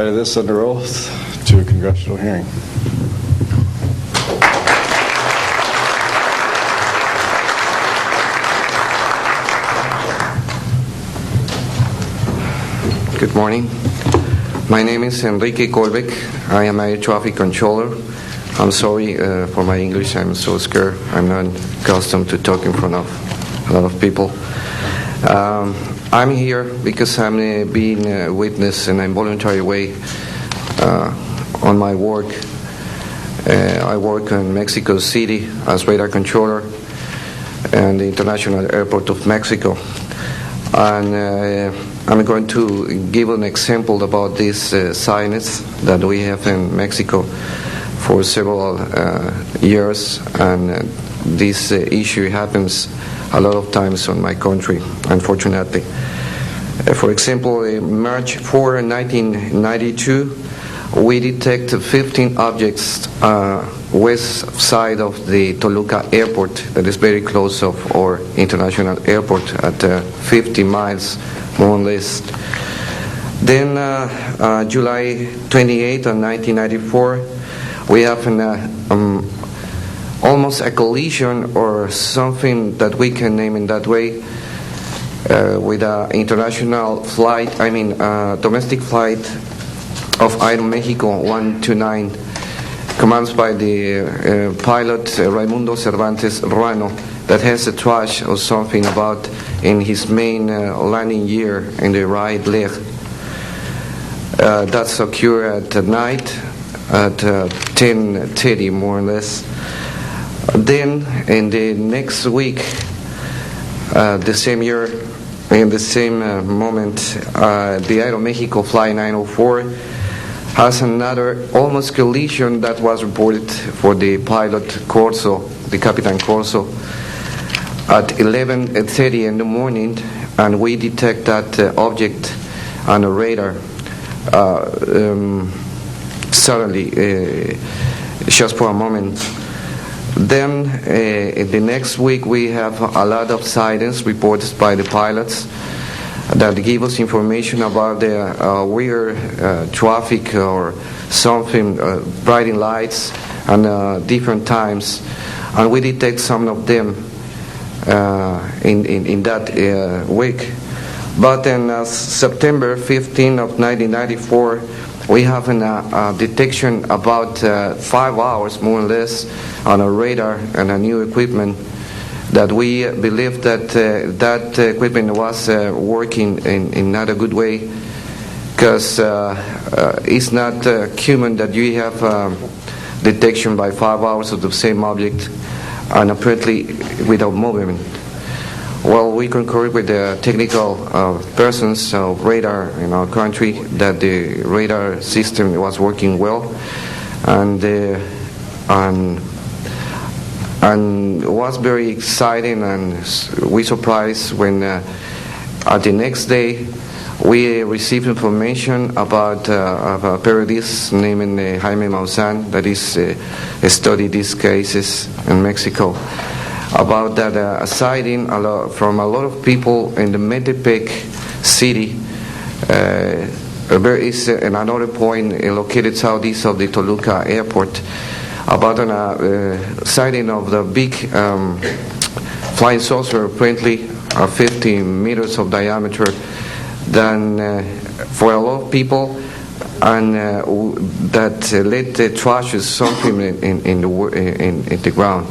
This under oath to a congressional hearing. Good morning. My name is Enrique Colbeck. I am air traffic controller. I'm sorry for my English. I'm so scared. I'm not accustomed to talk in front of a lot of people. I'm here because I'm being a witness in an involuntary way on my work. I work in Mexico City as radar controller and the International Airport of Mexico. And I'm going to give an example about this science that we have in Mexico for several years, and this issue happens a lot of times on my country, unfortunately. For example, in March 4, 1992, we detected 15 objects west side of the Toluca airport, that is very close of our international airport at 50 miles, more or less. Then July 28 of 1994, we have an almost a collision or something that we can name in that way with an international flight, domestic flight of Aeromexico 129, commanded by the pilot Raimundo Cervantes Ruano, that has a trash or something about in his main landing gear in the right leg. That's occurred at night at 10:30 more or less. Then in the next week, the same year, in the same moment, the Aeromexico Flight 904 has another almost collision that was reported for the pilot Corso, the Capitan Corso, at 11:30 in the morning, and we detect that object on a radar suddenly, just for a moment. Then in the next week we have a lot of sightings reported by the pilots that give us information about the weird traffic or something, bright lights and different times, and we detect some of them in that week. But in September 15 of 1994, we have a detection about 5 hours, more or less, on a radar and a new equipment that we believe that that equipment was working in not a good way, because it's not common that you have detection by 5 hours of the same object and apparently without movement. Well, we concur with the technical persons of radar in our country that the radar system was working well, and was very exciting, and we surprised when at the next day we received information about a periodist named Jaime Maussan that is studied these cases in Mexico, about that a sighting from a lot of people in the Metepec city. There is another point located southeast of the Toluca airport, about a sighting of the big flying saucer, apparently 50 meters of diameter, than for a lot of people, and that led the trash or something in the ground.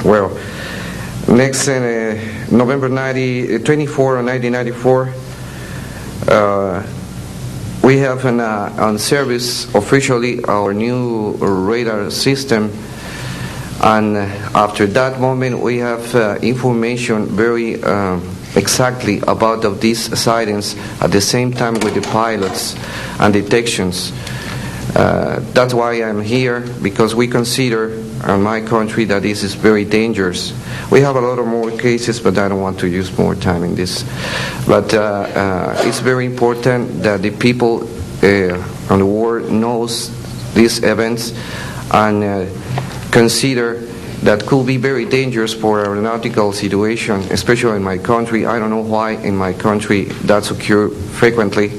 Well, next November 24 of 1994, we have on service officially our new radar system, and after that moment we have information very exactly about of these sightings at the same time with the pilots and detections. That's why I'm here, because we consider in my country that this is very dangerous. We have a lot of more cases, but I don't want to use more time in this. But it's very important that the people on the world knows these events and consider that could be very dangerous for aeronautical situation, especially in my country. I don't know why in my country that's occur frequently,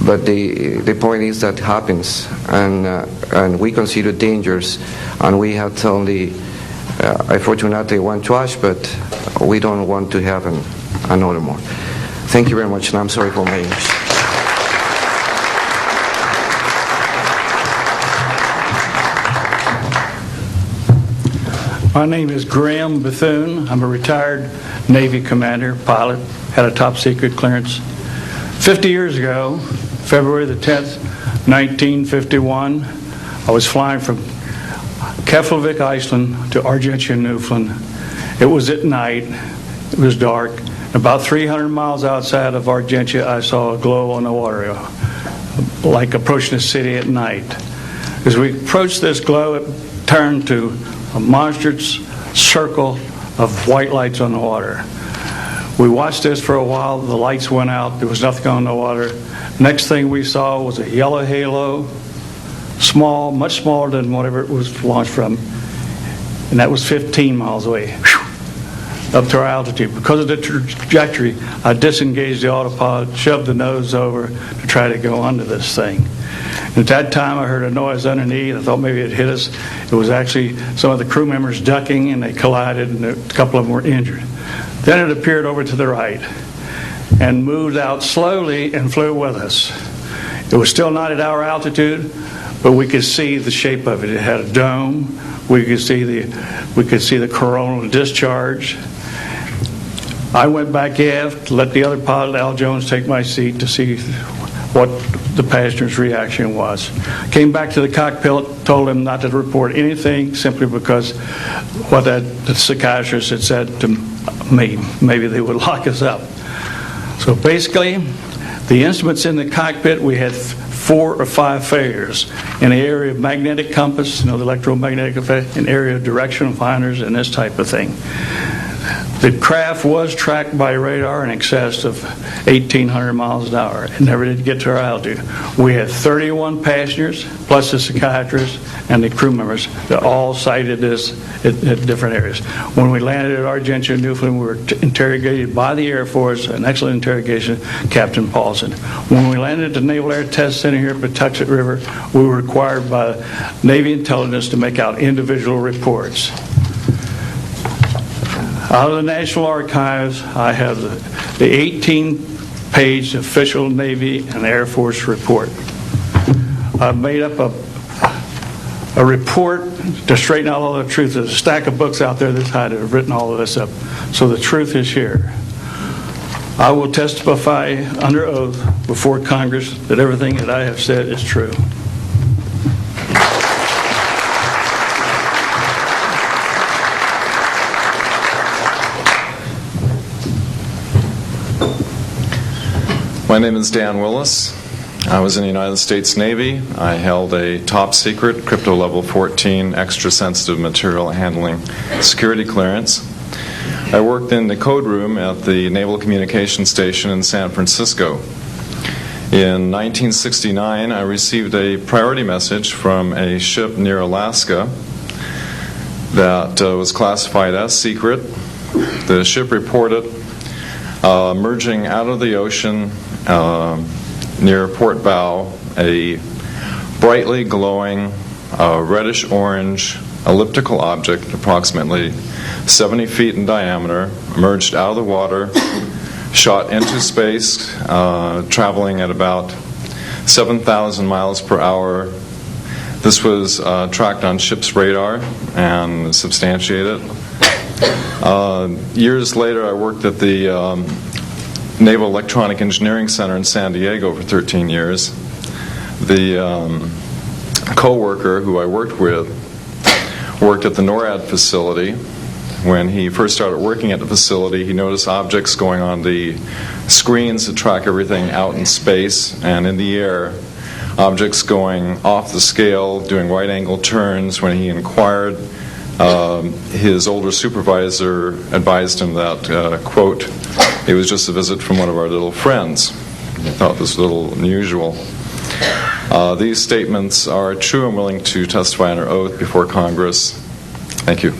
But the point is that happens, and we consider dangers, and we have only, unfortunately, one trash, but we don't want to have another more. Thank you very much, and I'm sorry for my English. My name is Graham Bethune. I'm a retired Navy commander, pilot, had a top secret clearance. 50 years ago, February the 10th, 1951, I was flying from Keflavik, Iceland to Argentia, Newfoundland. It was at night, it was dark. About 300 miles outside of Argentia, I saw a glow on the water, like approaching the city at night. As we approached this glow, it turned to a monstrous circle of white lights on the water. We watched this for a while. The lights went out. There was nothing on the water. Next thing we saw was a yellow halo, small, much smaller than whatever it was launched from, and that was 15 miles away, up to our altitude. Because of the trajectory, I disengaged the autopilot, shoved the nose over to try to go under this thing. At that time, I heard a noise underneath. I thought maybe it hit us. It was actually some of the crew members ducking, and they collided, and a couple of them were injured. Then it appeared over to the right and moved out slowly and flew with us. It was still not at our altitude, but we could see the shape of it. It had a dome. We could see the coronal discharge. I went back aft, let the other pilot, Al Jones, take my seat to see what the passenger's reaction was. Came back to the cockpit, told him not to report anything, simply because what the psychiatrist had said to me, maybe they would lock us up. So basically, the instruments in the cockpit, we had 4 or 5 failures in the area of magnetic compass, the electromagnetic effect, in area of directional finders, and this type of thing. The craft was tracked by radar in excess of 1,800 miles an hour. It never did get to our altitude. We had 31 passengers, plus the psychiatrist and the crew members that all cited this at different areas. When we landed at Argentia, Newfoundland, we were interrogated by the Air Force, an excellent interrogation, Captain Paulson. When we landed at the Naval Air Test Center here at Patuxent River, we were required by Navy intelligence to make out individual reports. Out of the National Archives, I have the 18-page official Navy and Air Force report. I've made up a report to straighten out all the truth. There's a stack of books out there this high that have written all of this up. So the truth is here. I will testify under oath before Congress that everything that I have said is true. My name is Dan Willis. I was in the United States Navy. I held a top secret crypto level 14 extra sensitive material handling security clearance. I worked in the code room at the Naval Communications Station in San Francisco. In 1969, I received a priority message from a ship near Alaska that was classified as secret. The ship reported emerging out of the ocean near port bow, a brightly glowing reddish-orange elliptical object, approximately 70 feet in diameter, emerged out of the water, shot into space, traveling at about 7,000 miles per hour. This was tracked on ship's radar and substantiated. Years later, I worked at the Naval Electronic Engineering Center in San Diego for 13 years. The co-worker who I worked with worked at the NORAD facility. When he first started working at the facility, he noticed objects going on the screens that track everything out in space and in the air, objects going off the scale, doing right-angle turns. When he inquired, his older supervisor advised him that, quote, it was just a visit from one of our little friends. He thought this was a little unusual. These statements are true. I'm willing to testify under oath before Congress. Thank you.